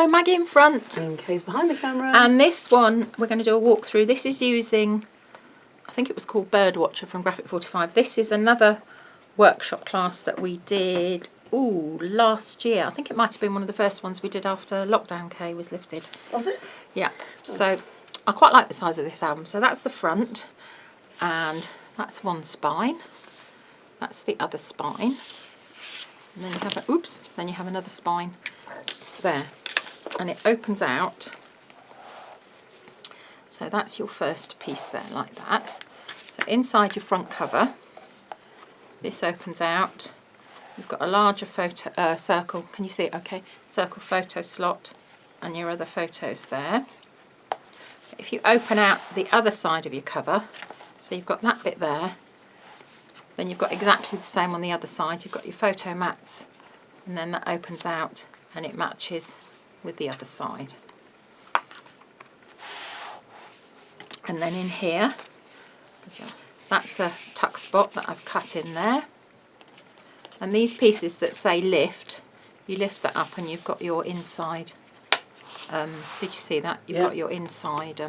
Hello, Maggie in front. And Kay's behind the camera. And this one, we're going to do a walkthrough. This is using, I think it was called Birdwatcher from Graphic 45. This is another workshop class that we did, last year. I think it might have been one of the first ones we did after lockdown, Kay, was lifted. Was it? Yeah. So I quite like the size of this album. So that's the front, and that's one spine. That's the other spine. And then you have then you have another spine there, and it opens out. So that's your first piece there, like that. So inside your front cover, this opens out. You've got a larger photo circle. Can you see it? Okay, circle photo slot, and your other photos there. If you open out the other side of your cover, so you've got that bit there, then you've got exactly the same on the other side. You've got your photo mats, and then that opens out and it matches with the other side. And then in here, that's a tuck spot that I've cut in there. And these pieces that say lift, you lift that up and you've got your inside, did you see that? You've got your inside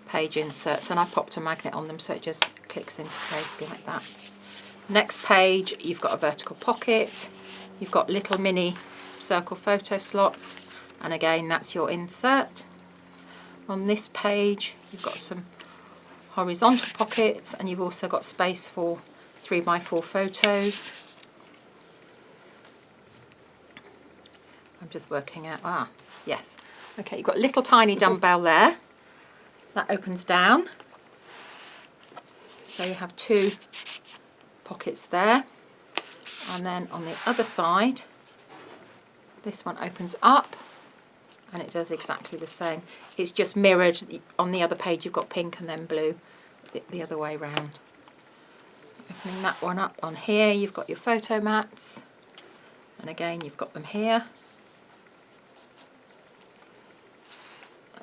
page inserts, and I popped a magnet on them so it just clicks into place like that. Next page, you've got a vertical pocket, you've got little mini circle photo slots, and again that's your insert. On this page you've got some horizontal pockets, and you've also got space for 3x4 photos. I'm just working out, yes, okay, you've got a little tiny dumbbell there. That opens down, so you have two pockets there, and then on the other side this one opens up and it does exactly the same. It's just mirrored. On the other page you've got pink and then blue, the other way round. Opening that one up, on here you've got your photo mats, and again you've got them here.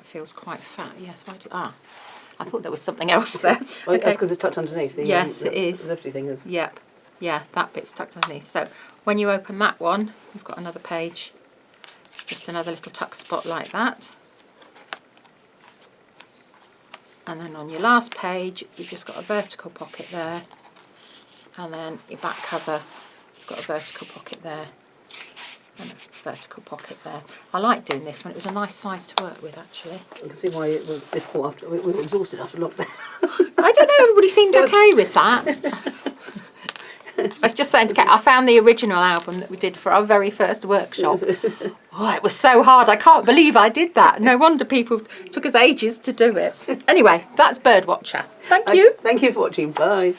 Feels quite fat. Yes, why do, I thought there was something else there. Okay. That's because it's tucked underneath. Yes, it is. The lifty thing is. Yep. Yeah, that bit's tucked underneath. So when you open that one, you've got another page, just another little tuck spot like that. And then on your last page, you've just got a vertical pocket there, and then your back cover, you've got a vertical pocket there, and a vertical pocket there. I like doing this one. It was a nice size to work with, actually. I can see why it was difficult after we were exhausted after lockdown. I don't know. Everybody seemed okay with that. I was just saying to Kate, I found the original album that we did for our very first workshop. Oh, it was so hard. I can't believe I did that. No wonder people took us ages to do it. Anyway, that's Birdwatcher. Thank you. Thank you for watching. Bye.